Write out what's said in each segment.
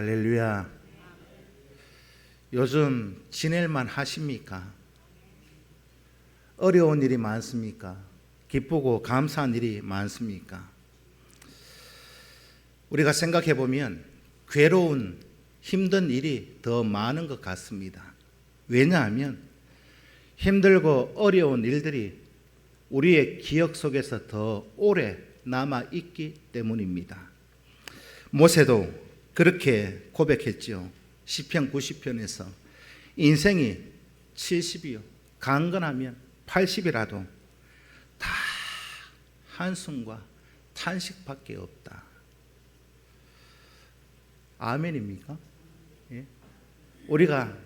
할렐루야. 요즘 지낼만 하십니까? 어려운 일이 많습니까? 기쁘고 감사한 일이 많습니까? 우리가 생각해 보면 괴로운 힘든 일이 더 많은 것 같습니다. 왜냐하면 힘들고 어려운 일들이 우리의 기억 속에서 더 오래 남아 있기 때문입니다. 모세도 그렇게 고백했지요. 시편 90편에서 인생이 70이요 강건하면 80이라도 다 한숨과 탄식밖에 없다. 아멘입니까? 예? 우리가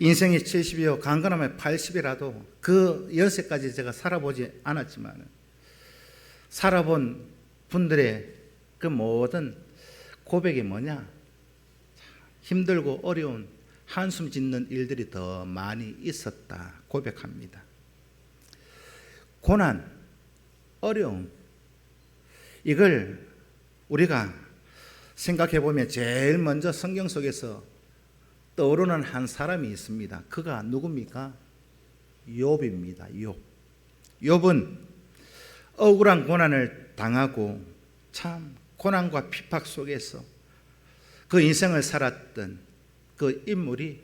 인생이 70이요 강건하면 80이라도 그 연세까지 제가 살아보지 않았지만 살아본 분들의 그 모든 고백이 뭐냐? 힘들고 어려운 한숨 짓는 일들이 더 많이 있었다 고백합니다. 고난, 어려움, 이걸 우리가 생각해 보면 제일 먼저 성경 속에서 떠오르는 한 사람이 있습니다. 그가 누굽니까? 욥입니다. 욥은 억울한 고난을 당하고 참 고난과 핍박 속에서 그 인생을 살았던 그 인물이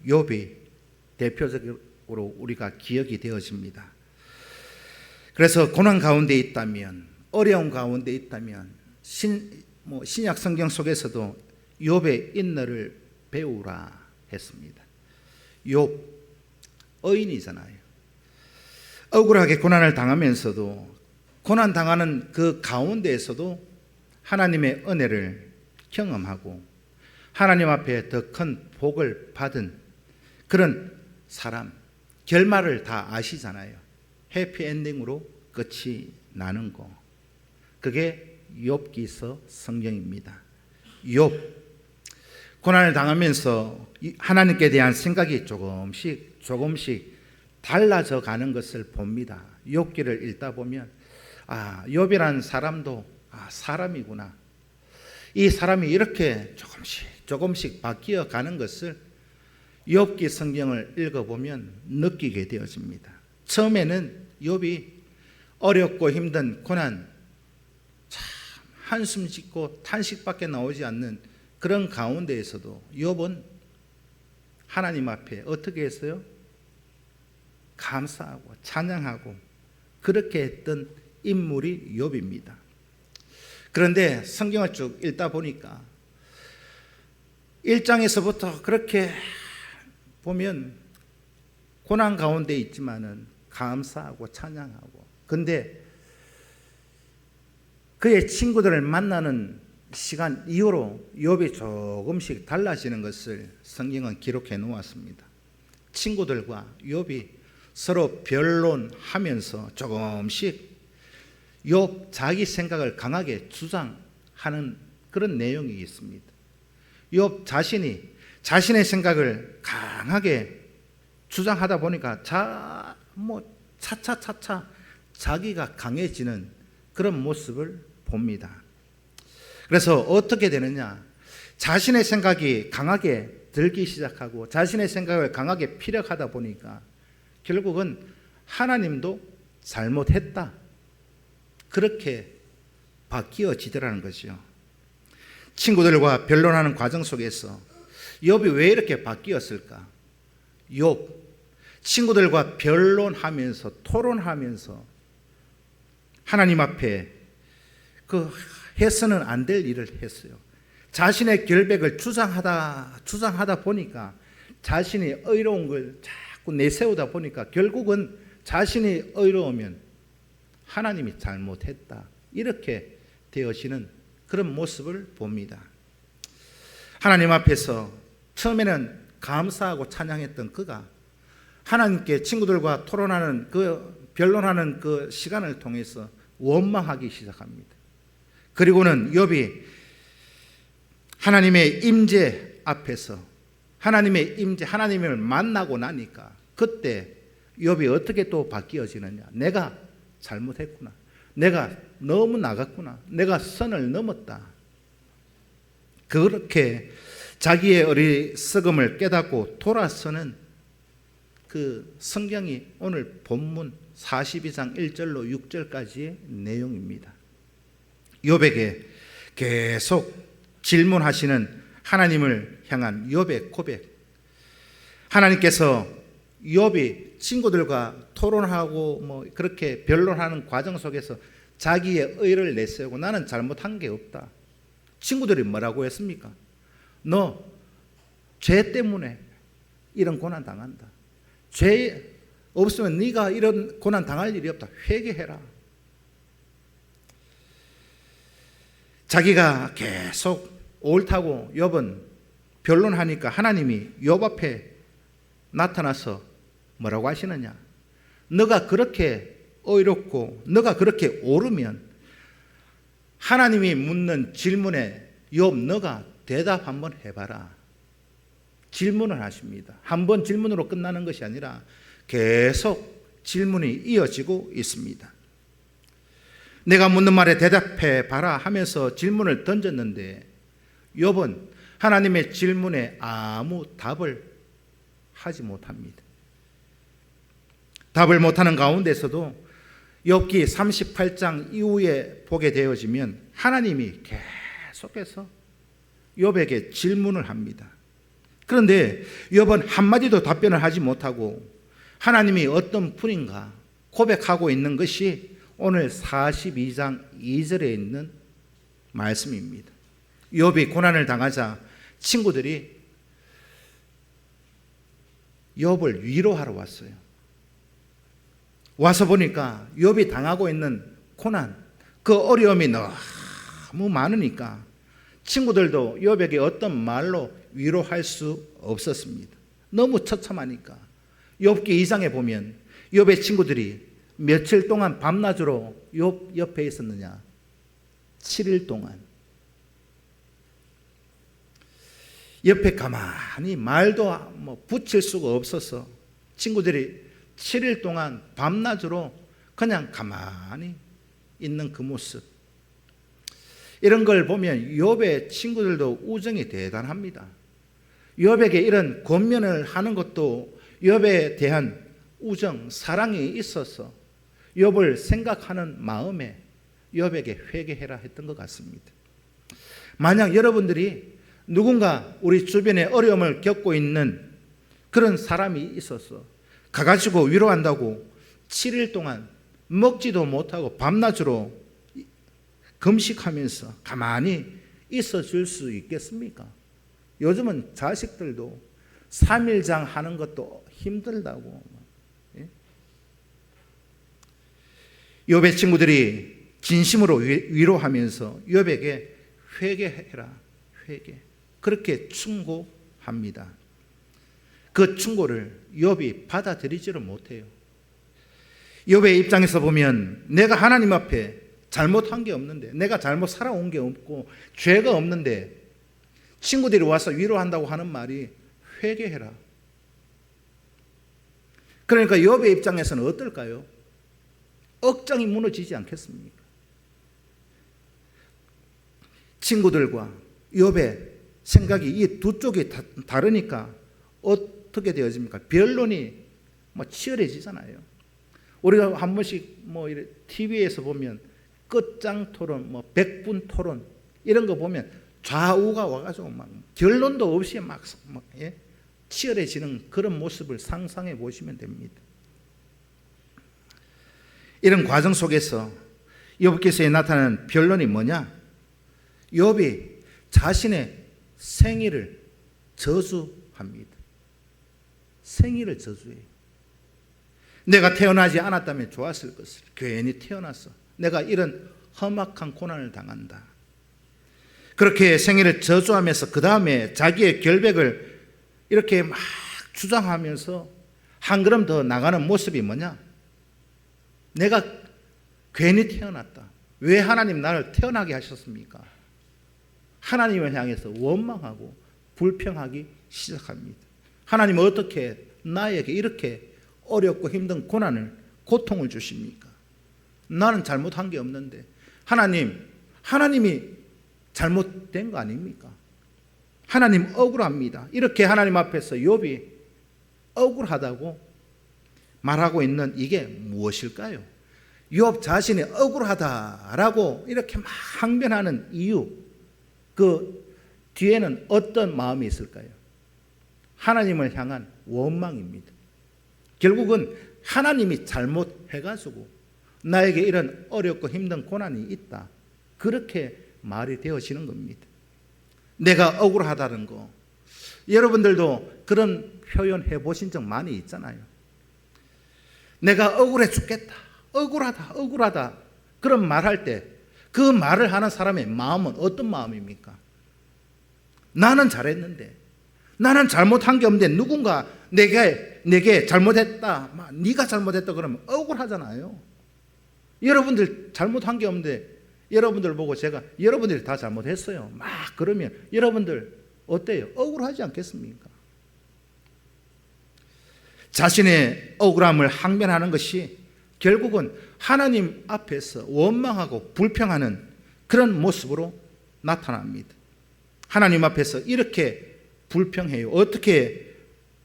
욥이 대표적으로 우리가 기억이 되어집니다. 그래서 고난 가운데 있다면, 어려운 가운데 있다면 신약 성경 속에서도 욥의 인내를 배우라 했습니다. 욥 의인이잖아요. 억울하게 고난을 당하면서도 고난 당하는 그 가운데에서도 하나님의 은혜를 경험하고 하나님 앞에 더 큰 복을 받은 그런 사람, 결말을 다 아시잖아요. 해피엔딩으로 끝이 나는 거, 그게 욥기서 성경입니다. 욥 고난을 당하면서 하나님께 대한 생각이 조금씩 달라져 가는 것을 봅니다. 욥기를 읽다 보면 욥이라는 사람도 사람이구나, 이 사람이 이렇게 조금씩 바뀌어 가는 것을 욥기 성경을 읽어보면 느끼게 되어집니다. 처음에는 욥이 어렵고 힘든 고난, 참 한숨 짓고 탄식밖에 나오지 않는 그런 가운데에서도 욥은 하나님 앞에 어떻게 했어요? 감사하고 찬양하고 그렇게 했던 인물이 욥입니다. 그런데 성경을 쭉 읽다 보니까 1장에서부터 그렇게 보면 고난 가운데 있지만은 감사하고 찬양하고, 근데 그의 친구들을 만나는 시간 이후로 욥이 조금씩 달라지는 것을 성경은 기록해 놓았습니다. 친구들과 욥이 서로 변론하면서 조금씩 욥 자기 생각을 강하게 주장하는 그런 내용이 있습니다. 욥 자신이 자신의 생각을 강하게 주장하다 보니까 차차 자기가 강해지는 그런 모습을 봅니다. 그래서 어떻게 되느냐? 자신의 생각이 강하게 들기 시작하고 자신의 생각을 강하게 피력하다 보니까 결국은 하나님도 잘못했다, 그렇게 바뀌어지더라는 거죠. 친구들과 변론하는 과정 속에서 욥이 왜 이렇게 바뀌었을까? 욥 친구들과 변론하면서 토론하면서 하나님 앞에 해서는 안 될 일을 했어요. 자신의 결백을 주장하다 보니까 자신이 의로운 걸 자꾸 내세우다 보니까 결국은 자신이 의로우면 하나님이 잘못했다, 이렇게 되어지는 그런 모습을 봅니다. 하나님 앞에서 처음에는 감사하고 찬양했던 그가 하나님께 친구들과 토론하는 변론하는 그 시간을 통해서 원망하기 시작합니다. 그리고는 욥이 하나님의 임재 앞에서 하나님을 만나고 나니까 그때 욥이 어떻게 또 바뀌어지느냐? 내가 잘못했구나, 내가 너무 나갔구나, 내가 선을 넘었다, 그렇게 자기의 어리석음을 깨닫고 돌아서는 그 성경이 오늘 본문 42장 1절로 6절까지의 내용입니다. 욥에게 계속 질문하시는 하나님을 향한 욥의 고백. 하나님께서 욥이 친구들과 토론하고 그렇게 변론하는 과정 속에서 자기의 의를 내세우고 나는 잘못한 게 없다. 친구들이 뭐라고 했습니까? 너 죄 때문에 이런 고난 당한다. 죄 없으면 네가 이런 고난 당할 일이 없다. 회개해라. 자기가 계속 옳다고 욥은 변론하니까 하나님이 욥 앞에 나타나서 뭐라고 하시느냐? 너가 그렇게 의롭고 너가 그렇게 옳으면 하나님이 묻는 질문에 욥 너가 대답 한번 해봐라. 질문을 하십니다. 한 번 질문으로 끝나는 것이 아니라 계속 질문이 이어지고 있습니다. 내가 묻는 말에 대답해 봐라 하면서 질문을 던졌는데 욥은 하나님의 질문에 아무 답을 하지 못합니다. 답을 못하는 가운데서도 욥기 38장 이후에 보게 되어지면 하나님이 계속해서 욥에게 질문을 합니다. 그런데 욥은 한마디도 답변을 하지 못하고 하나님이 어떤 분인가 고백하고 있는 것이 오늘 42장 2절에 있는 말씀입니다. 욥이 고난을 당하자 친구들이 욥을 위로하러 왔어요. 와서 보니까 욥이 당하고 있는 고난, 그 어려움이 너무 많으니까 친구들도 욥에게 어떤 말로 위로할 수 없었습니다. 너무 처참하니까. 욥기 2장에 보면 욥의 친구들이 며칠 동안 밤낮으로 욥 옆에 있었느냐? 7일 동안. 옆에 가만히 말도 붙일 수가 없어서 친구들이 7일 동안 밤낮으로 그냥 가만히 있는 그 모습. 이런 걸 보면 욥의 친구들도 우정이 대단합니다. 욥에게 이런 권면을 하는 것도 욥에 대한 우정, 사랑이 있어서 욥을 생각하는 마음에 욥에게 회개해라 했던 것 같습니다. 만약 여러분들이 누군가 우리 주변에 어려움을 겪고 있는 그런 사람이 있어서 가가지고 위로한다고 7일 동안 먹지도 못하고 밤낮으로 금식하면서 가만히 있어 줄 수 있겠습니까? 요즘은 자식들도 3일장 하는 것도 힘들다고. 욥의 친구들이 진심으로 위로하면서 욥에게 회개해라, 회개. 그렇게 충고합니다. 그 충고를 욥이 받아들이지를 못해요. 욥의 입장에서 보면 내가 하나님 앞에 잘못한 게 없는데, 내가 잘못 살아온 게 없고 죄가 없는데 친구들이 와서 위로한다고 하는 말이 회개해라. 그러니까 욥의 입장에서는 어떨까요? 억장이 무너지지 않겠습니까? 친구들과 욥의 생각이 이 두 쪽이 다르니까 어떻게 되어집니까? 변론이 치열해지잖아요. 우리가 한 번씩 TV에서 보면 끝장 토론, 백분 토론 이런 거 보면 좌우가 와가지고 막 결론도 없이 막 치열해지는 그런 모습을 상상해 보시면 됩니다. 이런 과정 속에서 욥기서에 나타나는 변론이 뭐냐? 욥이 자신의 생일을 저주합니다. 생일을 저주해요. 내가 태어나지 않았다면 좋았을 것을. 괜히 태어났어. 내가 이런 험악한 고난을 당한다. 그렇게 생일을 저주하면서 그 다음에 자기의 결백을 이렇게 막 주장하면서 한 걸음 더 나가는 모습이 뭐냐? 내가 괜히 태어났다. 왜 하나님 나를 태어나게 하셨습니까? 하나님을 향해서 원망하고 불평하기 시작합니다. 하나님은 어떻게 나에게 이렇게 어렵고 힘든 고난을, 고통을 주십니까? 나는 잘못한 게 없는데 하나님이 잘못된 거 아닙니까? 하나님 억울합니다. 이렇게 하나님 앞에서 욥이 억울하다고 말하고 있는 이게 무엇일까요? 욥 자신이 억울하다라고 이렇게 막 항변하는 이유, 그 뒤에는 어떤 마음이 있을까요? 하나님을 향한 원망입니다. 결국은 하나님이 잘못해가지고 나에게 이런 어렵고 힘든 고난이 있다, 그렇게 말이 되어지는 겁니다. 내가 억울하다는 거, 여러분들도 그런 표현 해보신 적 많이 있잖아요. 내가 억울해 죽겠다, 억울하다 그런 말할 때 그 말을 하는 사람의 마음은 어떤 마음입니까? 나는 잘했는데, 나는 잘못한 게 없는데 누군가 내게 잘못했다, 네가 잘못했다 그러면 억울하잖아요. 여러분들 잘못한 게 없는데 여러분들 보고 제가 여러분들이 다 잘못했어요 막 그러면 여러분들 어때요? 억울하지 않겠습니까? 자신의 억울함을 항변하는 것이 결국은 하나님 앞에서 원망하고 불평하는 그런 모습으로 나타납니다. 하나님 앞에서 이렇게 불평해요. 어떻게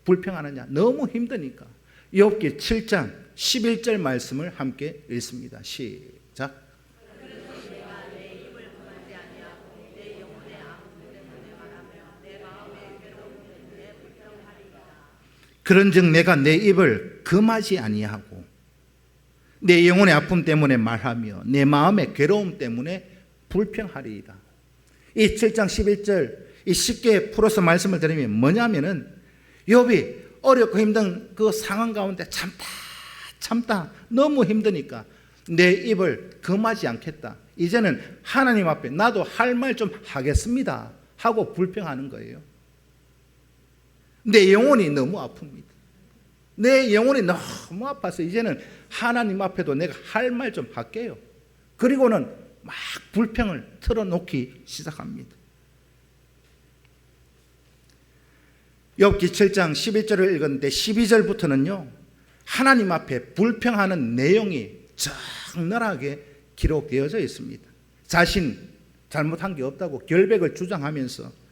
불평하느냐? 너무 힘드니까. 욥기 7장 11절 말씀을 함께 읽습니다. 시작. 그런즉 내가 내 입을 금하지 아니하고 내 영혼의 아픔 때문에 말하며 내 마음의 괴로움 때문에 불평하리이다. 이 7장 11절 이 쉽게 풀어서 말씀을 드리면 뭐냐면은 욥이 어렵고 힘든 그 상황 가운데 참다 너무 힘드니까 내 입을 금하지 않겠다. 이제는 하나님 앞에 나도 할 말 좀 하겠습니다 하고 불평하는 거예요. 내 영혼이 너무 아픕니다. 내 영혼이 너무 아파서 이제는 하나님 앞에도 내가 할 말 좀 할게요. 그리고는 막 불평을 털어놓기 시작합니다. 욥기 7장 11절을 읽었는데 12절부터는요 하나님 앞에 불평하는 내용이 적나라하게 기록되어져 있습니다. 자신 잘못한 게 없다고 결백을 주장하면서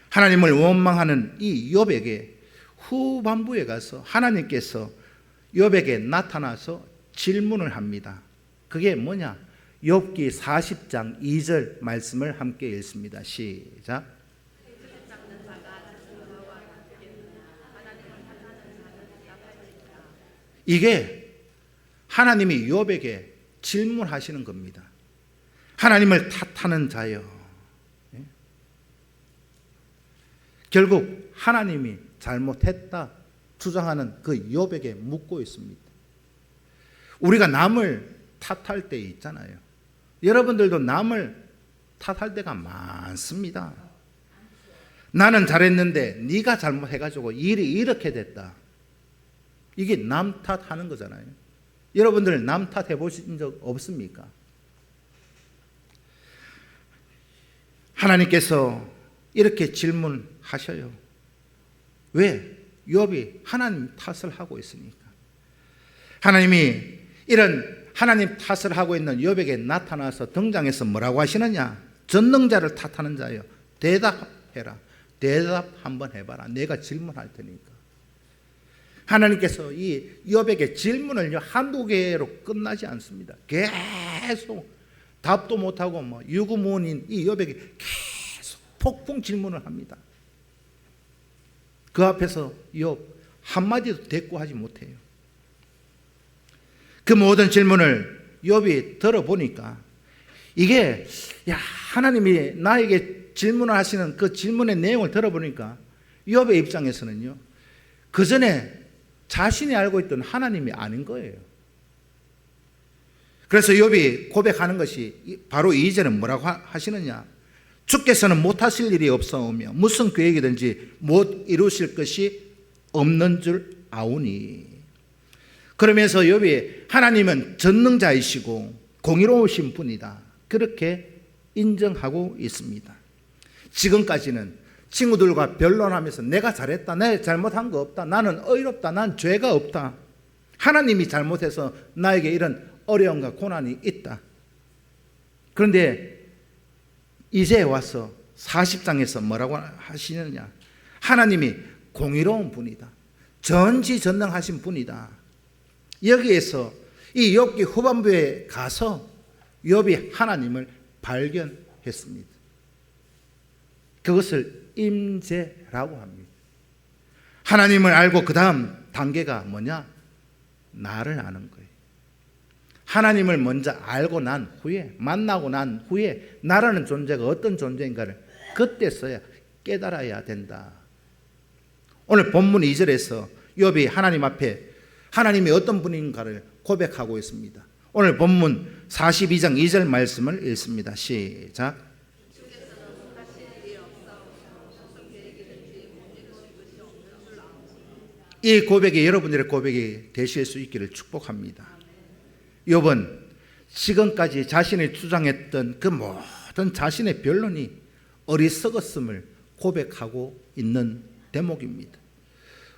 하나님을 원망하는 이 욥에게 후반부에 가서 하나님께서 욥에게 나타나서 질문을 합니다. 그게 뭐냐? 욥기 40장 2절 말씀을 함께 읽습니다. 시작. 이게 하나님이 욥에게 질문하시는 겁니다. 하나님을 탓하는 자여. 결국 하나님이 잘못했다 주장하는 그 욥에게 묻고 있습니다. 우리가 남을 탓할 때 있잖아요. 여러분들도 남을 탓할 때가 많습니다. 나는 잘했는데 네가 잘못해가지고 일이 이렇게 됐다. 이게 남 탓하는 거잖아요. 여러분들 남 탓해 보신 적 없습니까? 하나님께서 이렇게 질문하셔요. 왜? 욥이 하나님 탓을 하고 있으니까. 하나님이 이런 하나님 탓을 하고 있는 욥에게 나타나서 등장해서 뭐라고 하시느냐? 전능자를 탓하는 자요, 대답해라. 대답 한번 해봐라. 내가 질문할 테니까. 하나님께서 이 욥에게 질문을 한두 개로 끝나지 않습니다. 계속 답도 못하고 유구무원인 이 욥에게 계속 폭풍 질문을 합니다. 그 앞에서 욥 한마디도 대꾸하지 못해요. 그 모든 질문을 욥이 들어보니까 이게 하나님이 나에게 질문을 하시는 그 질문의 내용을 들어보니까 욥의 입장에서는요, 그 전에 자신이 알고 있던 하나님이 아닌 거예요. 그래서 욥이 고백하는 것이 바로 2절은 뭐라고 하시느냐? 주께서는 못하실 일이 없사오며 무슨 계획이든지 못 이루실 것이 없는 줄 아오니. 그러면서 욥이 하나님은 전능자이시고 공의로우신 분이다, 그렇게 인정하고 있습니다. 지금까지는 친구들과 변론하면서 내가 잘했다, 내가 잘못한 거 없다, 나는 의롭다, 난 죄가 없다, 하나님이 잘못해서 나에게 이런 어려움과 고난이 있다. 그런데 이제 와서 40장에서 뭐라고 하시느냐? 하나님이 공의로운 분이다. 전지전능하신 분이다. 여기에서 이 욥기 후반부에 가서 욥이 하나님을 발견했습니다. 그것을 임재라고 합니다. 하나님을 알고 그 다음 단계가 뭐냐? 나를 아는 거예요. 하나님을 먼저 알고 난 후에, 만나고 난 후에 나라는 존재가 어떤 존재인가를 그때서야 깨달아야 된다. 오늘 본문 2절에서 욥이 하나님 앞에 하나님이 어떤 분인가를 고백하고 있습니다. 오늘 본문 42장 2절 말씀을 읽습니다. 시작. 이 고백이 여러분들의 고백이 되실 수 있기를 축복합니다. 욥은 지금까지 자신이 주장했던 그 모든 자신의 변론이 어리석었음을 고백하고 있는 대목입니다.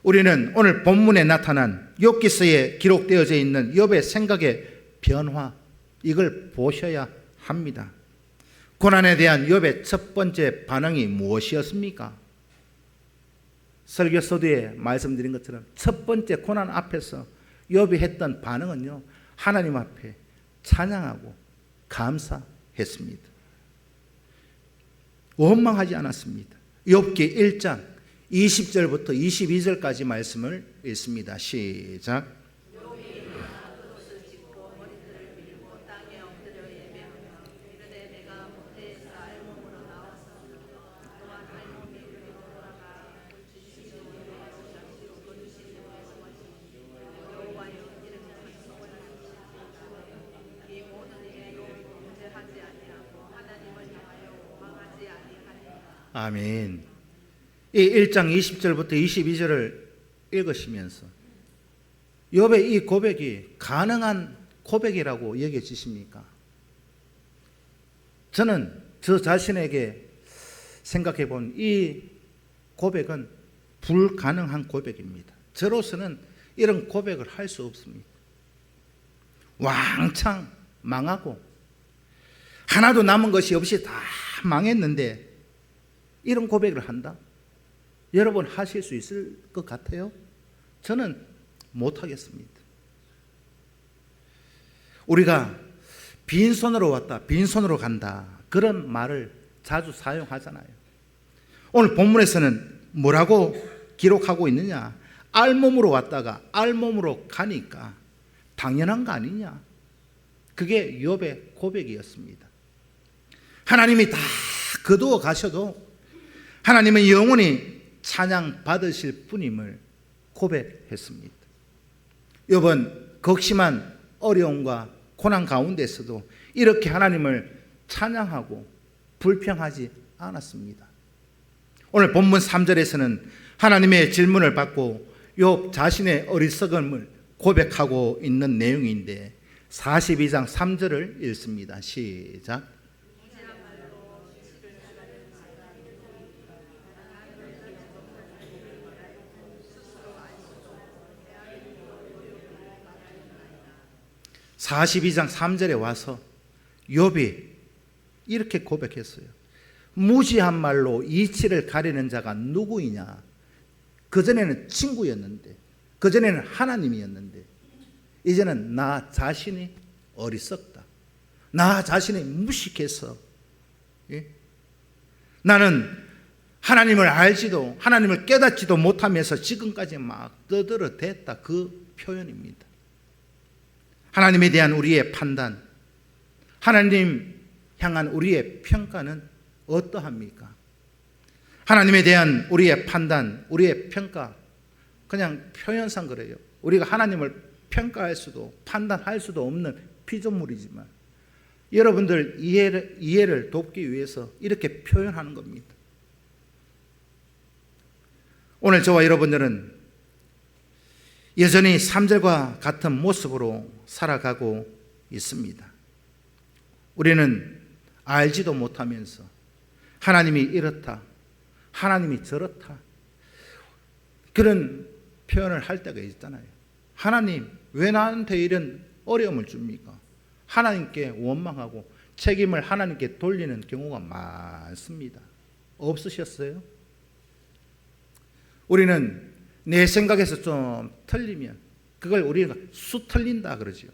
우리는 오늘 본문에 나타난 욥기서에 기록되어져 있는 욥의 생각의 변화, 이걸 보셔야 합니다. 고난에 대한 욥의 첫 번째 반응이 무엇이었습니까? 설교 서두에 말씀드린 것처럼 첫 번째 고난 앞에서 욥이 했던 반응은요, 하나님 앞에 찬양하고 감사했습니다. 원망하지 않았습니다. 욥기 1장 20절부터 22절까지 말씀을 읽습니다. 시작. 아멘. 이 1장 20절부터 22절을 읽으시면서 욥의 이 고백이 가능한 고백이라고 여겨지십니까? 저는 저 자신에게 생각해 본 이 고백은 불가능한 고백입니다. 저로서는 이런 고백을 할 수 없습니다. 왕창 망하고 하나도 남은 것이 없이 다 망했는데 이런 고백을 한다? 여러분 하실 수 있을 것 같아요? 저는 못하겠습니다. 우리가 빈손으로 왔다, 빈손으로 간다, 그런 말을 자주 사용하잖아요. 오늘 본문에서는 뭐라고 기록하고 있느냐? 알몸으로 왔다가 알몸으로 가니까 당연한 거 아니냐? 그게 욥의 고백이었습니다. 하나님이 다 거두어 가셔도 하나님은 영원히 찬양 받으실 분임을 고백했습니다. 욥은 극심한 어려움과 고난 가운데서도 이렇게 하나님을 찬양하고 불평하지 않았습니다. 오늘 본문 3절에서는 하나님의 질문을 받고 욥 자신의 어리석음을 고백하고 있는 내용인데 42장 3절을 읽습니다. 시작. 42장 3절에 와서 욥이 이렇게 고백했어요. 무지한 말로 이치를 가리는 자가 누구이냐? 그전에는 친구였는데, 그전에는 하나님이었는데, 이제는 나 자신이 어리석다. 나 자신이 무식해서, 예? 나는 하나님을 알지도, 하나님을 깨닫지도 못하면서 지금까지 막 떠들어댔다. 그 표현입니다. 하나님에 대한 우리의 판단, 하나님 향한 우리의 평가는 어떠합니까? 하나님에 대한 우리의 판단, 우리의 평가, 그냥 표현상 그래요. 우리가 하나님을 평가할 수도 판단할 수도 없는 피조물이지만 여러분들 이해를 돕기 위해서 이렇게 표현하는 겁니다. 오늘 저와 여러분들은 여전히 3절과 같은 모습으로 살아가고 있습니다. 우리는 알지도 못하면서 하나님이 이렇다, 하나님이 저렇다, 그런 표현을 할 때가 있잖아요. 하나님, 왜 나한테 이런 어려움을 줍니까? 하나님께 원망하고 책임을 하나님께 돌리는 경우가 많습니다. 없으셨어요? 우리는 내 생각에서 좀 틀리면 그걸 우리가 수 틀린다 그러죠.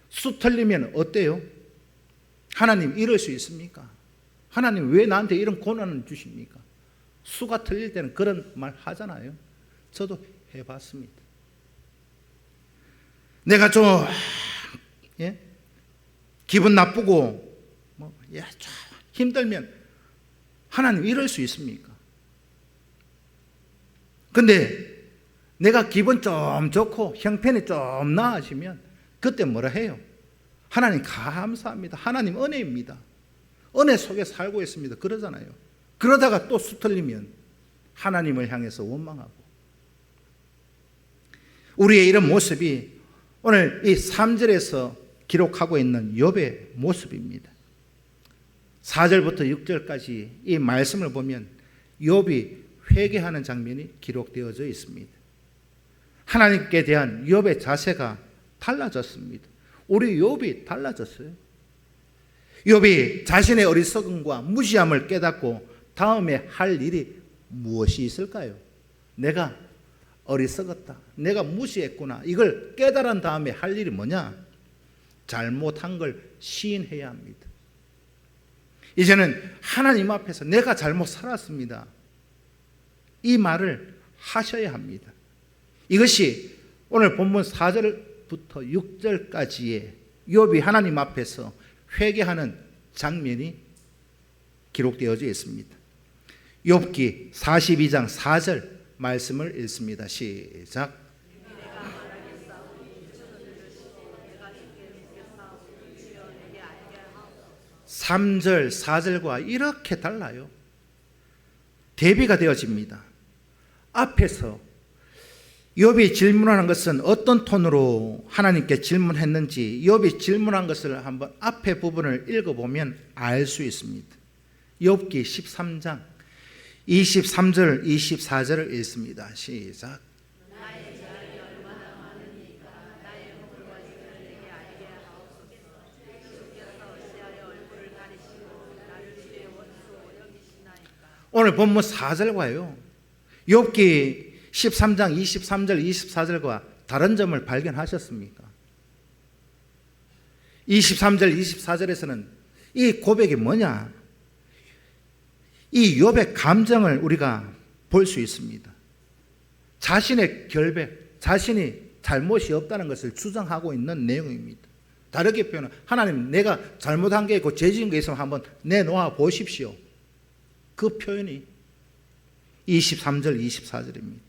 수 틀리면 어때요? 하나님 이럴 수 있습니까? 하나님 왜 나한테 이런 고난을 주십니까? 수가 틀릴 때는 그런 말 하잖아요. 저도 해봤습니다. 내가 좀 기분 나쁘고 좀 힘들면 하나님 이럴 수 있습니까? 근데 내가 기분 좀 좋고 형편이 좀 나아지면 그때 뭐라 해요? 하나님 감사합니다. 하나님 은혜입니다. 은혜 속에 살고 있습니다. 그러잖아요. 그러다가 또 수틀리면 하나님을 향해서 원망하고. 우리의 이런 모습이 오늘 이 3절에서 기록하고 있는 욥의 모습입니다. 4절부터 6절까지 이 말씀을 보면 욥이 회개하는 장면이 기록되어져 있습니다. 하나님께 대한 욥의 자세가 달라졌습니다. 우리 욥이 달라졌어요. 욥이 자신의 어리석음과 무지함을 깨닫고 다음에 할 일이 무엇이 있을까요? 내가 어리석었다. 내가 무시했구나. 이걸 깨달은 다음에 할 일이 뭐냐? 잘못한 걸 시인해야 합니다. 이제는 하나님 앞에서 내가 잘못 살았습니다. 이 말을 하셔야 합니다. 이것이 오늘 본문 4절부터 6절까지의 욥이 하나님 앞에서 회개하는 장면이 기록되어져 있습니다. 욥기 42장 4절 말씀을 읽습니다. 시작. 3절, 4절과 이렇게 달라요. 대비가 되어집니다. 앞에서 욥이 질문하는 것은 어떤 톤으로 하나님께 질문했는지 욥이 질문한 것을 한번 앞에 부분을 읽어보면 알 수 있습니다. 욥기 13장 23절 24절을 읽습니다. 시작. 오늘 본문 4절과요 욥기 13장 23절 24절과 다른 점을 발견하셨습니까? 23절 24절에서는 이 고백이 뭐냐? 이 욥의 감정을 우리가 볼 수 있습니다. 자신의 결백, 자신이 잘못이 없다는 것을 주장하고 있는 내용입니다. 다르게 표현하면 하나님 내가 잘못한 게 있고 죄 지은 게 있으면 한번 내놓아 보십시오. 그 표현이 23절 24절입니다.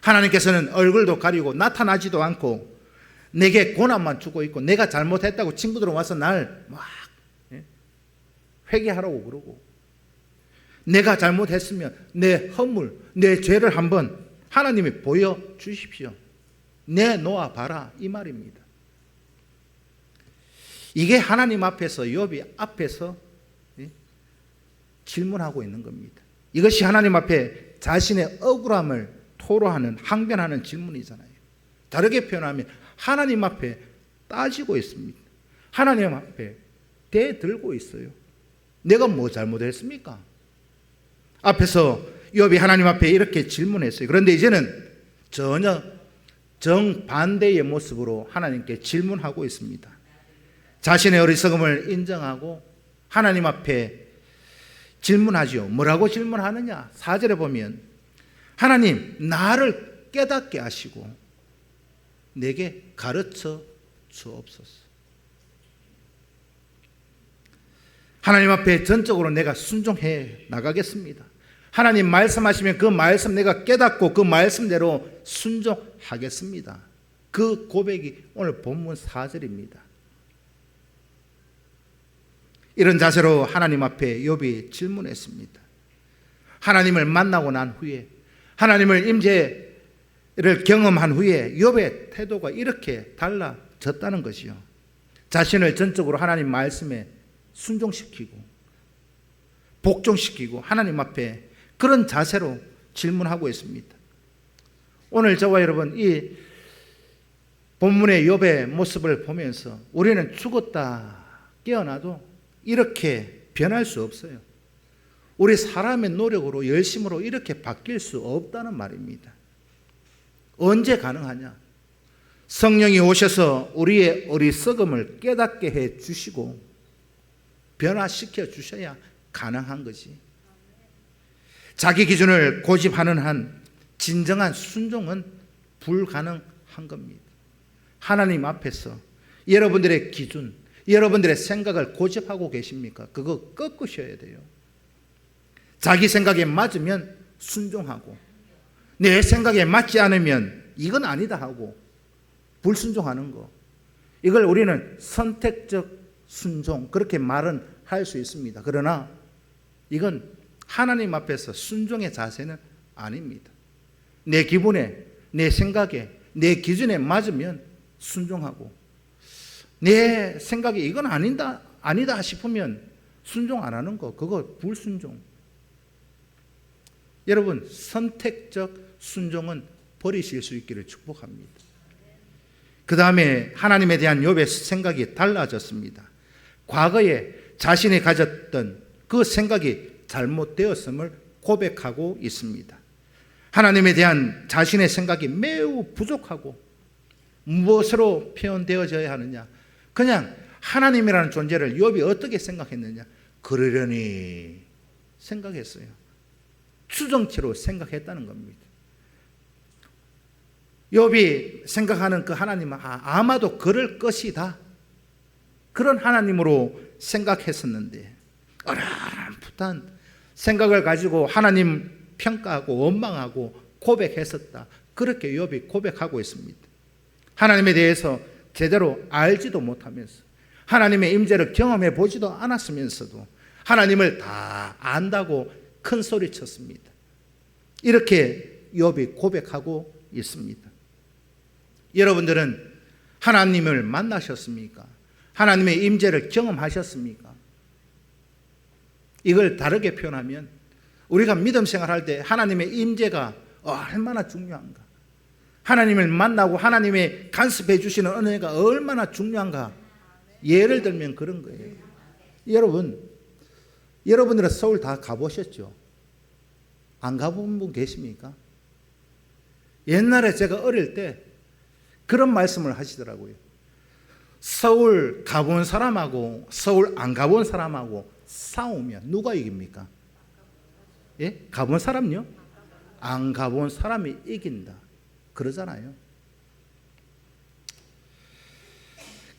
하나님께서는 얼굴도 가리고 나타나지도 않고 내게 고난만 주고 있고 내가 잘못했다고 친구들은 와서 날 막 회개하라고 그러고 내가 잘못했으면 내 허물, 내 죄를 한번 하나님이 보여주십시오. 내놓아 봐라 이 말입니다. 이게 하나님 앞에서 욥이 앞에서 질문하고 있는 겁니다. 이것이 하나님 앞에 자신의 억울함을 토로하는 항변하는 질문이잖아요. 다르게 표현하면 하나님 앞에 따지고 있습니다. 하나님 앞에 대들고 있어요. 내가 뭐 잘못했습니까? 앞에서 욥이 하나님 앞에 이렇게 질문했어요. 그런데 이제는 전혀 정반대의 모습으로 하나님께 질문하고 있습니다. 자신의 어리석음을 인정하고 하나님 앞에 질문하죠. 뭐라고 질문하느냐? 4절에 보면 하나님 나를 깨닫게 하시고 내게 가르쳐 주옵소서. 하나님 앞에 전적으로 내가 순종해 나가겠습니다. 하나님 말씀하시면 그 말씀 내가 깨닫고 그 말씀대로 순종하겠습니다. 그 고백이 오늘 본문 4절입니다. 이런 자세로 하나님 앞에 욥이 질문했습니다. 하나님을 만나고 난 후에 하나님을 임재를 경험한 후에 욥의 태도가 이렇게 달라졌다는 것이요. 자신을 전적으로 하나님 말씀에 순종시키고 복종시키고 하나님 앞에 그런 자세로 질문하고 있습니다. 오늘 저와 여러분 이 본문의 욥의 모습을 보면서 우리는 죽었다 깨어나도 이렇게 변할 수 없어요. 우리 사람의 노력으로 열심으로 이렇게 바뀔 수 없다는 말입니다. 언제 가능하냐? 성령이 오셔서 우리의 어리석음을 깨닫게 해 주시고 변화시켜 주셔야 가능한 거지. 자기 기준을 고집하는 한 진정한 순종은 불가능한 겁니다. 하나님 앞에서 여러분들의 기준, 여러분들의 생각을 고집하고 계십니까? 그거 꺾으셔야 돼요. 자기 생각에 맞으면 순종하고, 내 생각에 맞지 않으면 이건 아니다 하고 불순종하는 거, 이걸 우리는 선택적 순종, 그렇게 말은 할 수 있습니다. 그러나 이건 하나님 앞에서 순종의 자세는 아닙니다. 내 기분에, 내 생각에, 내 기준에 맞으면 순종하고, 내 생각에 이건 아니다 싶으면 순종 안 하는 거, 그거 불순종. 여러분, 선택적 순종은 버리실 수 있기를 축복합니다. 그 다음에 하나님에 대한 욥의 생각이 달라졌습니다. 과거에 자신이 가졌던 그 생각이 잘못되었음을 고백하고 있습니다. 하나님에 대한 자신의 생각이 매우 부족하고, 무엇으로 표현되어져야 하느냐? 그냥 하나님이라는 존재를 욥이 어떻게 생각했느냐? 그러려니 생각했어요. 추정치로 생각했다는 겁니다. 욥이 생각하는 그 하나님은 아마도 그럴 것이다, 그런 하나님으로 생각했었는데, 어렴풋한 생각을 가지고 하나님 평가하고 원망하고 고백했었다, 그렇게 욥이 고백하고 있습니다. 하나님에 대해서 제대로 알지도 못하면서, 하나님의 임재를 경험해 보지도 않았으면서도 하나님을 다 안다고 큰 소리 쳤습니다. 이렇게 욥이 고백하고 있습니다. 여러분들은 하나님을 만나셨습니까? 하나님의 임재를 경험하셨습니까? 이걸 다르게 표현하면, 우리가 믿음 생활할 때 하나님의 임재가 얼마나 중요한가, 하나님을 만나고 하나님의 간섭해 주시는 은혜가 얼마나 중요한가, 예를 들면 그런 거예요. 여러분들은 서울 다 가보셨죠? 안 가본 분 계십니까? 옛날에 제가 어릴 때 그런 말씀을 하시더라고요. 서울 가본 사람하고 서울 안 가본 사람하고 싸우면 누가 이깁니까? 예? 가본 사람요? 안 가본 사람이 이긴다, 그러잖아요.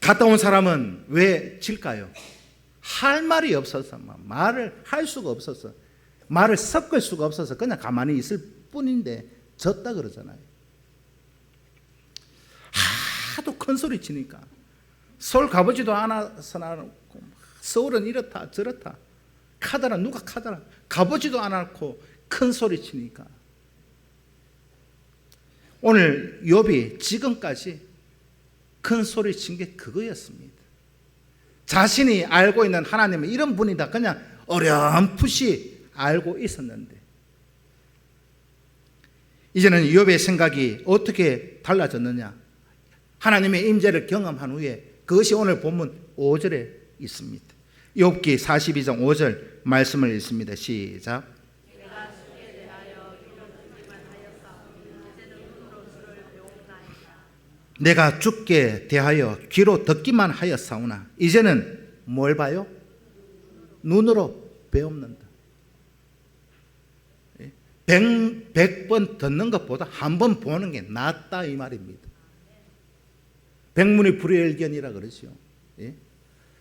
갔다 온 사람은 왜 질까요? 할 말이 없어서, 말을 할 수가 없어서, 말을 섞을 수가 없어서 그냥 가만히 있을 뿐인데 졌다 그러잖아요. 하도 큰 소리 치니까, 서울 가보지도 않아서 서울은 이렇다 저렇다, 카더라 누가 카더라, 가보지도 않았고 큰 소리 치니까. 오늘 욥이 지금까지 큰 소리 친 게 그거였습니다. 자신이 알고 있는 하나님은 이런 분이다, 그냥 어렴풋이 알고 있었는데, 이제는 욥의 생각이 어떻게 달라졌느냐? 하나님의 임재를 경험한 후에, 그것이 오늘 본문 5절에 있습니다. 욥기 42장 5절 말씀을 읽습니다. 시작. 내가 주께 대하여 귀로 듣기만 하였사오나 이제는 뭘 봐요? 눈으로 배웁는다. 100번 듣는 것보다 한 번 보는 게 낫다, 이 말입니다. 백문이 불여일견이라 그러죠.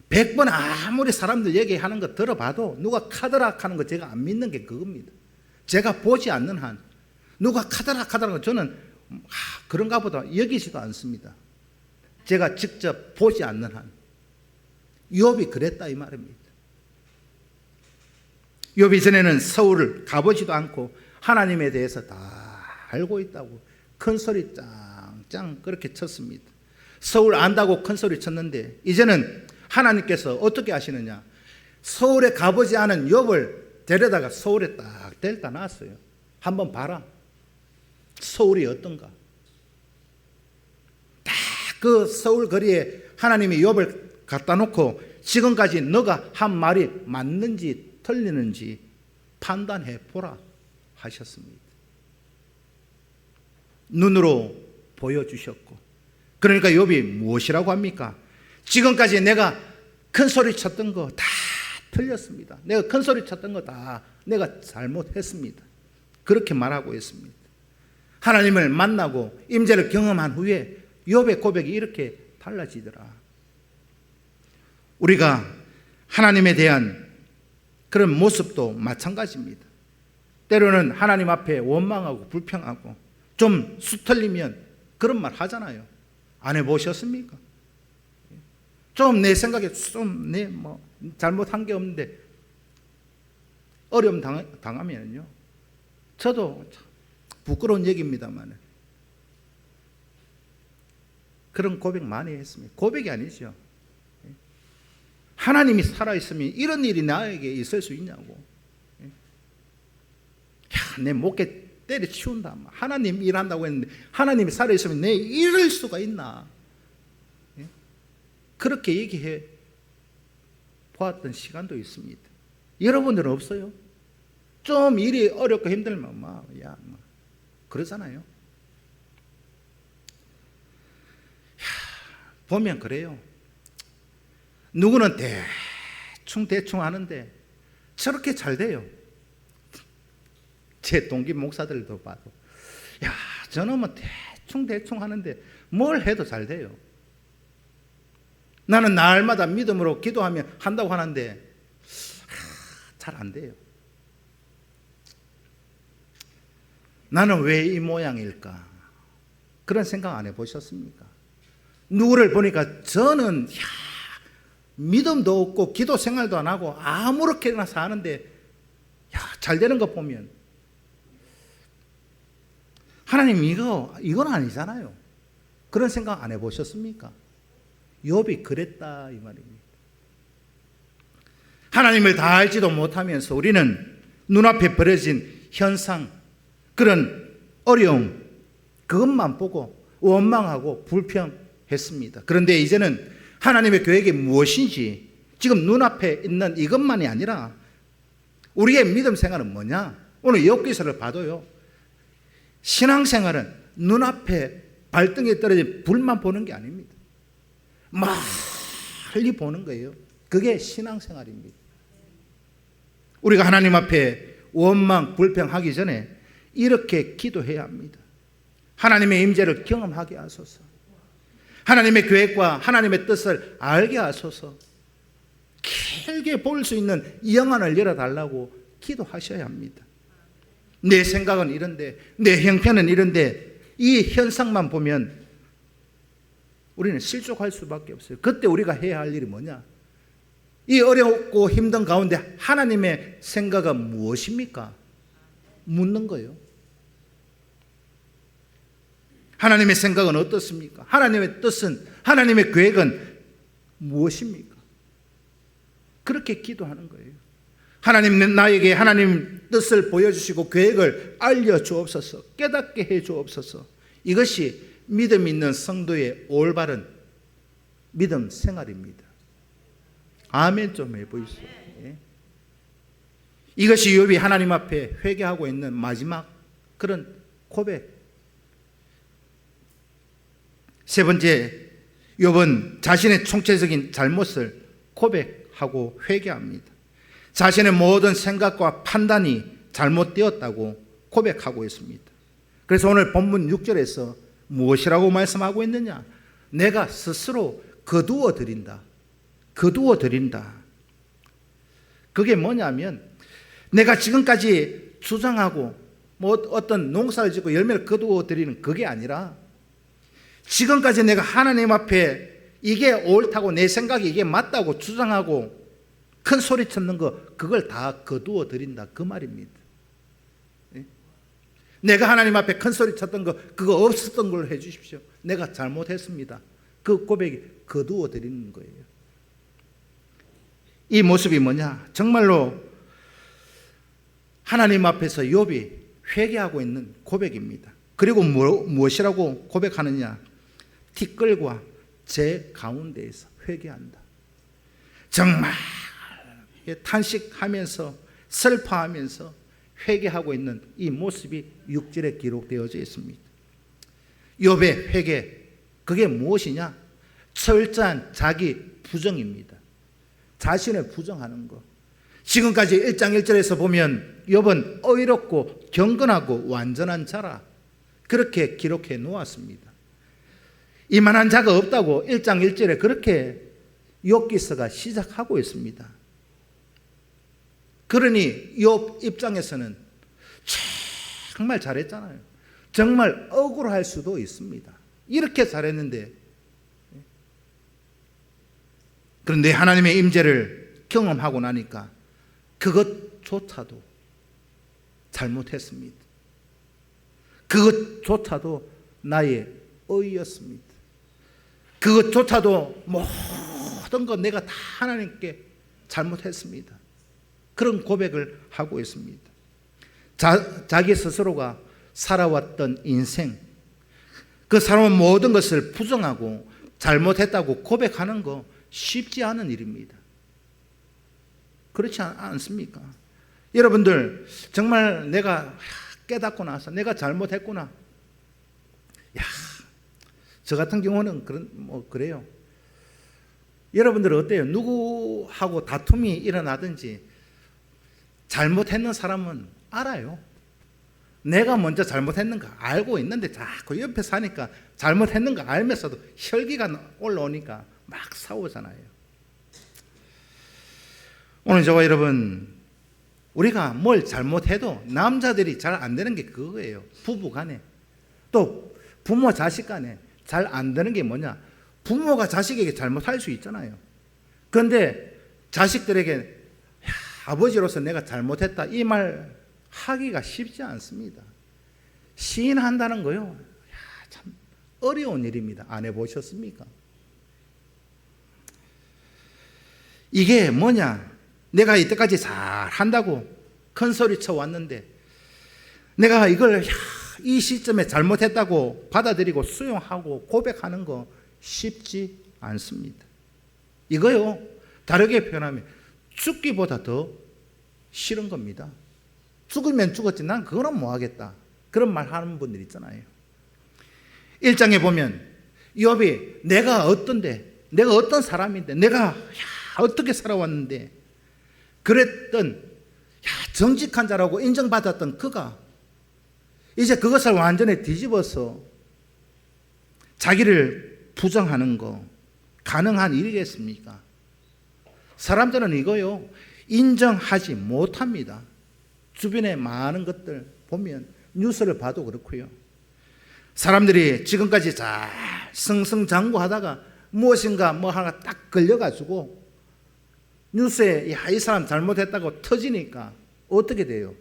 100번 아무리 사람들 얘기하는 거 들어봐도 누가 카드락 하는 거 제가 안 믿는 게 그겁니다. 제가 보지 않는 한 누가 카드락 하다는 거 저는 그런가 보다 여기지도 않습니다. 제가 직접 보지 않는 한. 욥이 그랬다, 이 말입니다. 욥이 전에는 서울을 가보지도 않고 하나님에 대해서 다 알고 있다고 큰 소리 짱짱 그렇게 쳤습니다. 서울 안다고 큰 소리 쳤는데, 이제는 하나님께서 어떻게 하시느냐? 서울에 가보지 않은 욥을 데려다가 서울에 딱 데려다 놨어요. 한번 봐라, 서울이 어떤가. 딱 그 서울 거리에 하나님이 욥을 갖다 놓고 지금까지 너가 한 말이 맞는지 틀리는지 판단해 보라 하셨습니다. 눈으로 보여주셨고, 그러니까 욥이 무엇이라고 합니까? 지금까지 내가 큰 소리 쳤던 거 다 틀렸습니다. 내가 큰 소리 쳤던 거 다 내가 잘못했습니다. 그렇게 말하고 있습니다. 하나님을 만나고 임재를 경험한 후에 욥의 고백이 이렇게 달라지더라. 우리가 하나님에 대한 그런 모습도 마찬가지입니다. 때로는 하나님 앞에 원망하고 불평하고 좀 수틀리면 그런 말 하잖아요. 안 해보셨습니까? 좀 내 생각에 좀 내 잘못한 게 없는데 어려움 당하면요, 저도 부끄러운 얘기입니다만 그런 고백 많이 했습니다. 고백이 아니죠. 하나님이 살아있으면 이런 일이 나에게 있을 수 있냐고. 내 목에 때려치운다. 하나님 일한다고 했는데 하나님이 살아있으면 내 이럴 수가 있나. 그렇게 얘기해 보았던 시간도 있습니다. 여러분들은 없어요? 좀 일이 어렵고 힘들면 그러잖아요. 보면 그래요. 누구는 대충 하는데 저렇게 잘 돼요. 제 동기 목사들도 봐도 저놈은 대충 하는데 뭘 해도 잘 돼요. 나는 날마다 믿음으로 기도하면 한다고 하는데 잘 안 돼요. 나는 왜 이 모양일까? 그런 생각 안 해보셨습니까? 누구를 보니까 저는 믿음도 없고 기도 생활도 안 하고 아무렇게나 사는데 잘 되는 거 보면 하나님 이건 아니잖아요. 그런 생각 안 해보셨습니까? 욥이 그랬다 이 말입니다. 하나님을 다 알지도 못하면서 우리는 눈앞에 벌어진 현상, 그런 어려움, 그것만 보고 원망하고 불평했습니다. 그런데 이제는 하나님의 계획이 무엇인지 지금 눈앞에 있는 이것만이 아니라 우리의 믿음 생활은 뭐냐? 오늘 욥기서를 봐도요, 신앙생활은 눈앞에 발등에 떨어진 불만 보는 게 아닙니다. 멀리 보는 거예요. 그게 신앙생활입니다. 우리가 하나님 앞에 원망, 불평하기 전에 이렇게 기도해야 합니다. 하나님의 임재를 경험하게 하소서. 하나님의 계획과 하나님의 뜻을 알게 하소서. 길게 볼 수 있는 영안을 열어달라고 기도하셔야 합니다. 내 생각은 이런데, 내 형편은 이런데, 이 현상만 보면 우리는 실족할 수밖에 없어요. 그때 우리가 해야 할 일이 뭐냐? 이 어렵고 힘든 가운데 하나님의 생각은 무엇입니까? 묻는 거예요. 하나님의 생각은 어떻습니까? 하나님의 뜻은, 하나님의 계획은 무엇입니까? 그렇게 기도하는 거예요. 하나님, 나에게 하나님 뜻을 보여주시고 계획을 알려주옵소서, 깨닫게 해주옵소서. 이것이 믿음 있는 성도의 올바른 믿음 생활입니다. 아멘 좀 해보시죠. 이것이 욥이 하나님 앞에 회개하고 있는 마지막 그런 고백. 세 번째, 욥은 자신의 총체적인 잘못을 고백하고 회개합니다. 자신의 모든 생각과 판단이 잘못되었다고 고백하고 있습니다. 그래서 오늘 본문 6절에서 무엇이라고 말씀하고 있느냐? 내가 스스로 거두어 드린다. 거두어 드린다. 그게 뭐냐면 내가 지금까지 주장하고 어떤 농사를 짓고 열매를 거두어 드리는 그게 아니라 지금까지 내가 하나님 앞에 이게 옳다고 내 생각이 이게 맞다고 주장하고 큰 소리 쳤는 거 그걸 다 거두어 드린다 그 말입니다. 내가 하나님 앞에 큰 소리 쳤던 거 그거 없었던 걸로 해 주십시오. 내가 잘못했습니다. 그 고백이 거두어 드리는 거예요. 이 모습이 뭐냐? 정말로 하나님 앞에서 욥이 회개하고 있는 고백입니다. 그리고 무엇이라고 고백하느냐? 티끌과 제 가운데에서 회개한다. 정말 탄식하면서 슬퍼하면서 회개하고 있는 이 모습이 6절에 기록되어져 있습니다. 욥의 회개, 그게 무엇이냐? 철저한 자기 부정입니다. 자신을 부정하는 것. 지금까지 1장 1절에서 보면 욥은 의롭고 경건하고 완전한 자라 그렇게 기록해 놓았습니다. 이만한 자가 없다고 1장 1절에 그렇게 욥기서가 시작하고 있습니다. 그러니 욥 입장에서는 정말 잘했잖아요. 정말 억울할 수도 있습니다. 이렇게 잘했는데, 그런데 하나님의 임재를 경험하고 나니까 그것조차도 잘못했습니다. 그것조차도 나의 의였습니다. 그것조차도 모든 것 내가 다 하나님께 잘못했습니다. 그런 고백을 하고 있습니다. 자기 스스로가 살아왔던 인생, 그 살아온 모든 것을 부정하고 잘못했다고 고백하는 거 쉽지 않은 일입니다. 그렇지 않습니까? 여러분들 정말 내가 깨닫고 나서 내가 잘못했구나. 야, 저 같은 경우는 그래요. 여러분들 어때요? 누구하고 다툼이 일어나든지 잘못했는 사람은 알아요. 내가 먼저 잘못했는가 알고 있는데 자꾸 옆에 사니까 잘못했는가 알면서도 혈기가 올라오니까 막 싸우잖아요. 오늘 저와 여러분, 우리가 뭘 잘못해도 남자들이 잘 안 되는 게 그거예요. 부부 간에, 또 부모 자식 간에 잘 안 되는 게 뭐냐? 부모가 자식에게 잘못할 수 있잖아요. 그런데 자식들에게 아버지로서 내가 잘못했다 이 말 하기가 쉽지 않습니다. 시인한다는 거요, 참 어려운 일입니다. 안 해보셨습니까? 이게 뭐냐? 내가 이때까지 잘 한다고 큰 소리 쳐왔는데 내가 이걸 이 시점에 잘못했다고 받아들이고 수용하고 고백하는 거 쉽지 않습니다. 이거요, 다르게 표현하면 죽기보다 더 싫은 겁니다. 죽으면 죽었지 난 그거는 뭐 하겠다, 그런 말 하는 분들 있잖아요. 1장에 보면 욥이 내가 어떤데, 내가 어떤 사람인데, 내가 어떻게 살아왔는데, 그랬던 정직한 자라고 인정받았던 그가 이제 그것을 완전히 뒤집어서 자기를 부정하는 거 가능한 일이겠습니까? 사람들은 이거요, 인정하지 못합니다. 주변에 많은 것들 보면 뉴스를 봐도 그렇고요. 사람들이 지금까지 잘 승승장구하다가 무엇인가 뭐 하나 딱 걸려가지고 뉴스에 이 사람 잘못했다고 터지니까 어떻게 돼요?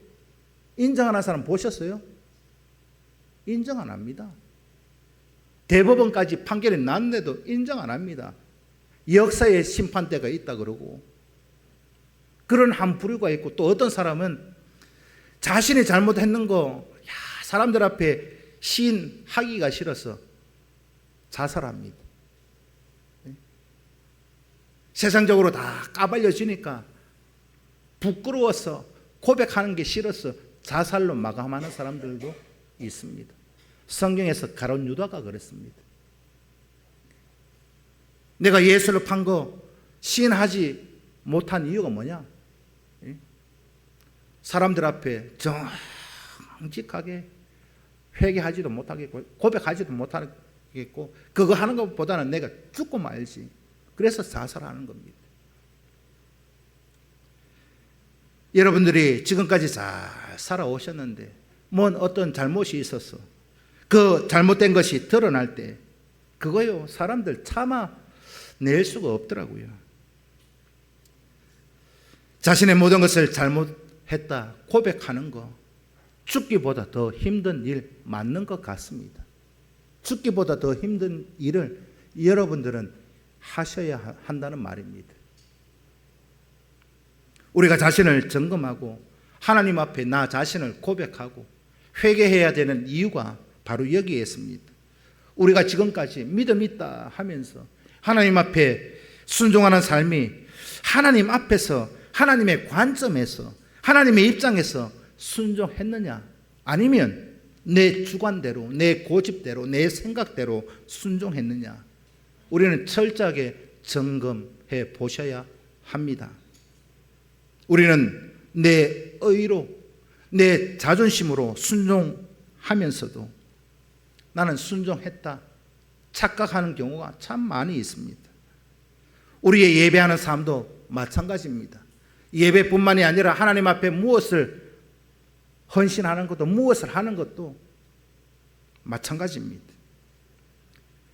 인정하는 사람 보셨어요? 인정 안 합니다. 대법원까지 판결이 났는데도 인정 안 합니다. 역사의 심판대가 있다 그러고, 그런 한 부류가 있고, 또 어떤 사람은 자신이 잘못했는 거 사람들 앞에 시인하기가 싫어서 자살합니다. 세상적으로 다 까발려지니까 부끄러워서 고백하는 게 싫어서 자살로 마감하는 사람들도 있습니다. 성경에서 가룟 유다가 그랬습니다. 내가 예수를 판 거 시인하지 못한 이유가 뭐냐? 사람들 앞에 정직하게 회개하지도 못하겠고 고백하지도 못하겠고 그거 하는 것보다는 내가 죽고 말지, 그래서 자살하는 겁니다. 여러분들이 지금까지 잘 살아오셨는데 뭔 어떤 잘못이 있어서 그 잘못된 것이 드러날 때 그거요, 사람들 참아낼 수가 없더라고요. 자신의 모든 것을 잘못했다 고백하는 거 죽기보다 더 힘든 일 맞는 것 같습니다. 죽기보다 더 힘든 일을 여러분들은 하셔야 한다는 말입니다. 우리가 자신을 점검하고 하나님 앞에 나 자신을 고백하고 회개해야 되는 이유가 바로 여기에 있습니다. 우리가 지금까지 믿음 있다 하면서 하나님 앞에 순종하는 삶이 하나님 앞에서 하나님의 관점에서 하나님의 입장에서 순종했느냐? 아니면 내 주관대로, 내 고집대로, 내 생각대로 순종했느냐? 우리는 철저하게 점검해 보셔야 합니다. 우리는 내 의로, 내 자존심으로 순종하면서도 나는 순종했다 착각하는 경우가 참 많이 있습니다. 우리의 예배하는 삶도 마찬가지입니다. 예배뿐만이 아니라 하나님 앞에 무엇을 헌신하는 것도, 무엇을 하는 것도 마찬가지입니다.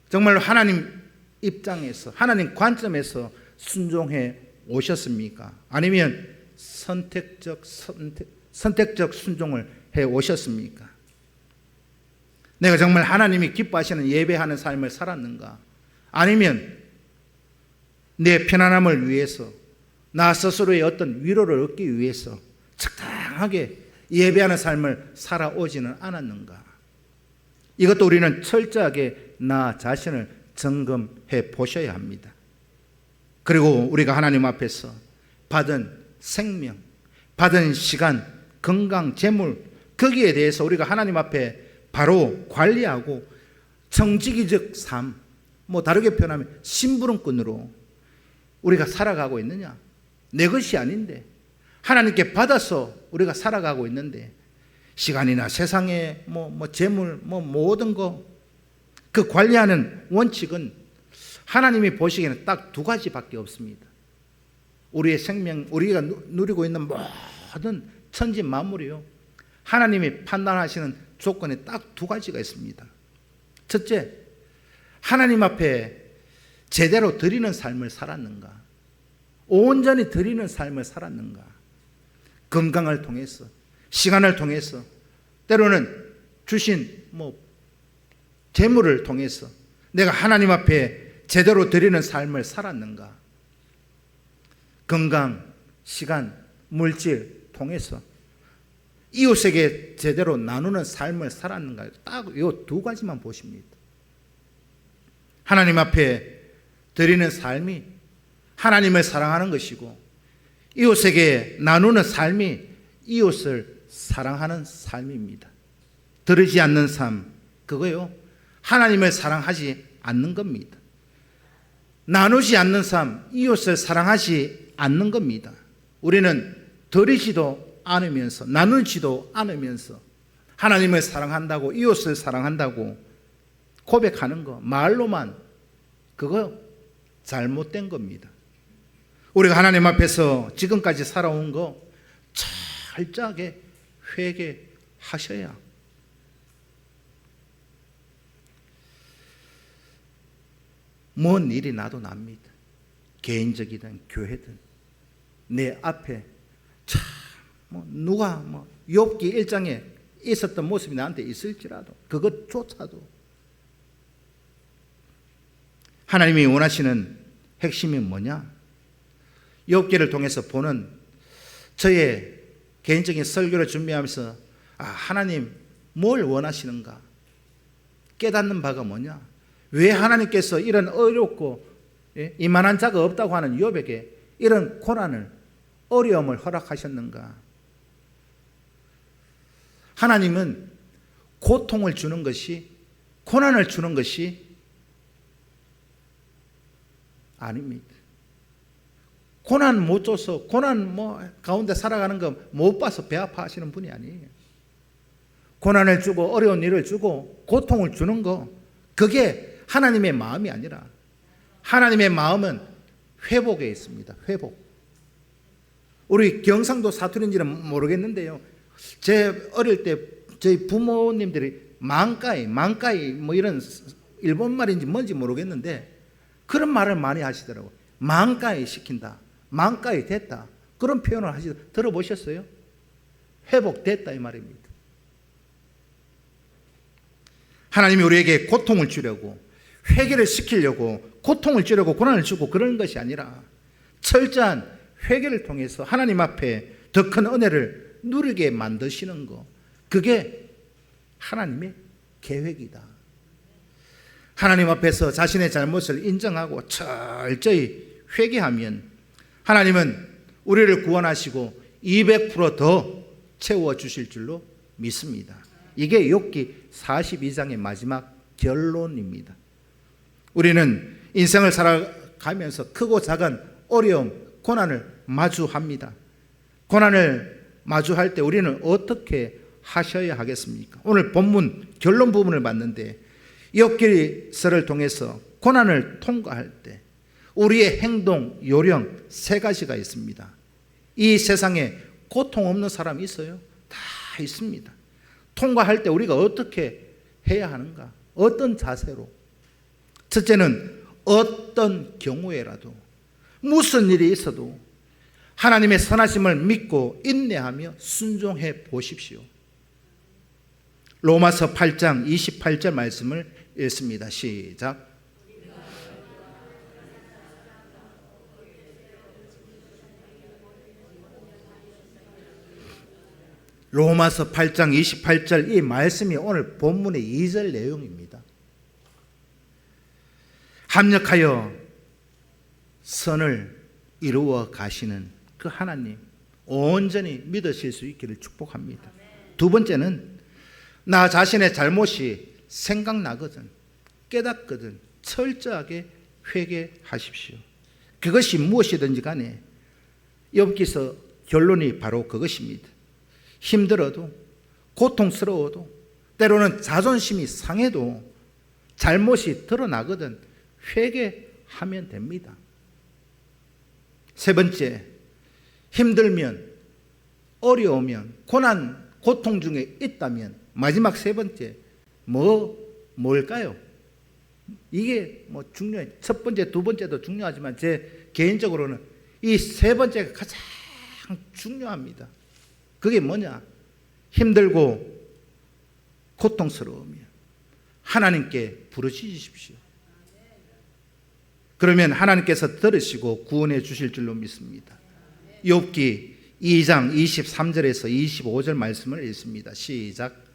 정말로 하나님 입장에서, 하나님 관점에서 순종해 오셨습니까? 아니면 선택적 순종을 해 오셨습니까? 내가 정말 하나님이 기뻐하시는 예배하는 삶을 살았는가? 아니면 내 편안함을 위해서, 나 스스로의 어떤 위로를 얻기 위해서 적당하게 예배하는 삶을 살아오지는 않았는가? 이것도 우리는 철저하게 나 자신을 점검해 보셔야 합니다. 그리고 우리가 하나님 앞에서 받은 생명, 받은 시간, 건강, 재물, 거기에 대해서 우리가 하나님 앞에 바로 관리하고 정직이적 삶, 다르게 표현하면 심부름꾼으로 우리가 살아가고 있느냐? 내 것이 아닌데 하나님께 받아서 우리가 살아가고 있는데 시간이나 세상의 재물, 모든 거 그 관리하는 원칙은 하나님이 보시기에는 딱 두 가지밖에 없습니다. 우리의 생명, 우리가 누리고 있는 모든 천지 만물이요, 하나님이 판단하시는 조건에 딱 두 가지가 있습니다. 첫째, 하나님 앞에 제대로 드리는 삶을 살았는가? 온전히 드리는 삶을 살았는가? 건강을 통해서, 시간을 통해서, 때로는 주신 재물을 통해서 내가 하나님 앞에 제대로 드리는 삶을 살았는가? 건강, 시간, 물질 통해서 이웃에게 제대로 나누는 삶을 살았는가? 딱 이 두 가지만 보십니다. 하나님 앞에 드리는 삶이 하나님을 사랑하는 것이고, 이웃에게 나누는 삶이 이웃을 사랑하는 삶입니다. 드리지 않는 삶, 그거요, 하나님을 사랑하지 않는 겁니다. 나누지 않는 삶, 이웃을 사랑하지 않는 겁니다. 우리는 드리지도 않으면서, 나누지도 않으면서 하나님을 사랑한다고, 이웃을 사랑한다고 고백하는 거, 말로만, 그거 잘못된 겁니다. 우리가 하나님 앞에서 지금까지 살아온 거 철저하게 회개하셔야. 뭔 일이 나도 납니다. 개인적이든 교회든 내 앞에 참 누가 욥기 1장에 있었던 모습이 나한테 있을지라도, 그것조차도 하나님이 원하시는 핵심이 뭐냐? 욥기를 통해서 보는 저의 개인적인 설교를 준비하면서 하나님 뭘 원하시는가 깨닫는 바가 뭐냐? 왜 하나님께서 이런 어렵고 이만한 자가 없다고 하는 욥에게 이런 고난을, 어려움을 허락하셨는가? 하나님은 고통을 주는 것이, 고난을 주는 것이 아닙니다. 고난 못 줘서, 고난 가운데 살아가는 거 못 봐서 배 아파하시는 분이 아니에요. 고난을 주고 어려운 일을 주고 고통을 주는 거, 그게 하나님의 마음이 아니라 하나님의 마음은 회복에 있습니다. 회복. 우리 경상도 사투리인지는 모르겠는데요, 제 어릴 때 저희 부모님들이 망까이 이런 일본말인지 뭔지 모르겠는데 그런 말을 많이 하시더라고요. 망까이 시킨다, 망까이 됐다, 그런 표현을 들어보셨어요? 회복됐다 이 말입니다. 하나님이 우리에게 고통을 주려고, 회개를 시키려고, 고통을 주려고 고난을 주고 그러는 것이 아니라 철저한 회개를 통해서 하나님 앞에 더 큰 은혜를 누리게 만드시는 것, 그게 하나님의 계획이다. 하나님 앞에서 자신의 잘못을 인정하고 철저히 회개하면 하나님은 우리를 구원하시고 200% 더 채워주실 줄로 믿습니다. 이게 욥기 42장의 마지막 결론입니다. 우리는 인생을 살아가면서 크고 작은 어려움, 고난을 마주합니다. 고난을 마주할 때 우리는 어떻게 하셔야 하겠습니까? 오늘 본문 결론 부분을 봤는데 욥기서를 통해서 고난을 통과할 때 우리의 행동, 요령 세 가지가 있습니다. 이 세상에 고통 없는 사람이 있어요? 다 있습니다. 통과할 때 우리가 어떻게 해야 하는가? 어떤 자세로? 첫째는 어떤 경우에라도 무슨 일이 있어도 하나님의 선하심을 믿고 인내하며 순종해 보십시오. 로마서 8장 28절 말씀을 읽습니다. 시작. 로마서 8장 28절 이 말씀이 오늘 본문의 2절 내용입니다. 합력하여 선을 이루어 가시는 그 하나님 온전히 믿으실 수 있기를 축복합니다. 두 번째는 나 자신의 잘못이 생각나거든 깨닫거든 철저하게 회개하십시오. 그것이 무엇이든지 간에 욥기서 결론이 바로 그것입니다. 힘들어도 고통스러워도 때로는 자존심이 상해도 잘못이 드러나거든 회개하면 됩니다. 세 번째, 힘들면 어려우면 고난 고통 중에 있다면 마지막 세 번째 뭘까요? 이게 중요해요. 첫 번째, 두 번째도 중요하지만 제 개인적으로는 이 세 번째가 가장 중요합니다. 그게 뭐냐? 힘들고 고통스러우면 하나님께 부르짖으십시오. 그러면 하나님께서 들으시고 구원해 주실 줄로 믿습니다. 욥기 2장 23절에서 25절 말씀을 읽습니다. 시작.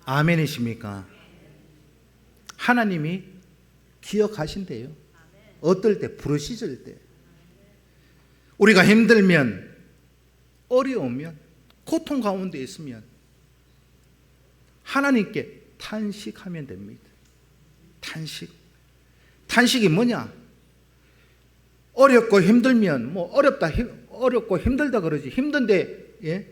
아멘이십니까? 하나님이 기억하신대요. 어떨 때? 부르짖을 때. 우리가 힘들면 어려우면 고통 가운데 있으면 하나님께 탄식하면 됩니다. 탄식이 뭐냐? 어렵고 힘들면 어렵고 힘들다 그러지. 힘든데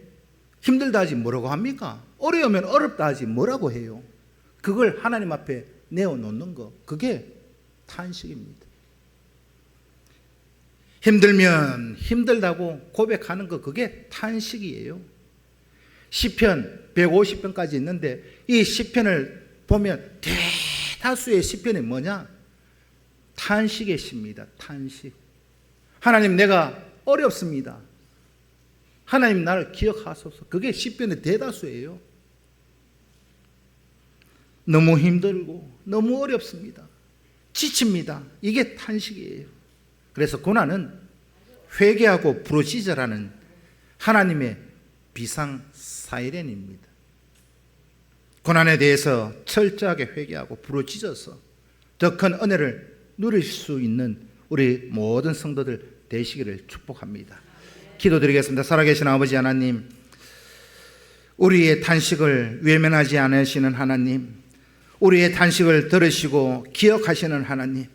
힘들다 하지 뭐라고 합니까? 어려우면 어렵다 하지 뭐라고 해요? 그걸 하나님 앞에 내어놓는 거, 그게 탄식입니다. 힘들면 힘들다고 고백하는 거, 그게 탄식이에요. 시편 150편까지 있는데 이 시편을 보면 대다수의 시편이 뭐냐? 탄식의 시입니다. 탄식. 하나님, 내가 어렵습니다. 하나님, 나를 기억하소서. 그게 시편의 대다수예요. 너무 힘들고 너무 어렵습니다. 지칩니다. 이게 탄식이에요. 그래서 고난은 회개하고 부르짖으라는 하나님의 비상 사이렌입니다. 고난에 대해서 철저하게 회개하고 부르짖어서 더 큰 은혜를 누릴 수 있는 우리 모든 성도들 되시기를 축복합니다. 기도드리겠습니다. 살아계신 아버지 하나님, 우리의 탄식을 외면하지 않으시는 하나님, 우리의 탄식을 들으시고 기억하시는 하나님,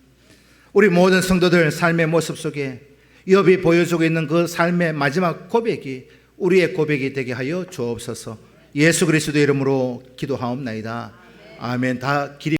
우리 모든 성도들 삶의 모습 속에 욥이 보여주고 있는 그 삶의 마지막 고백이 우리의 고백이 되게 하여 주옵소서. 예수 그리스도의 이름으로 기도하옵나이다. 아멘. 다 기리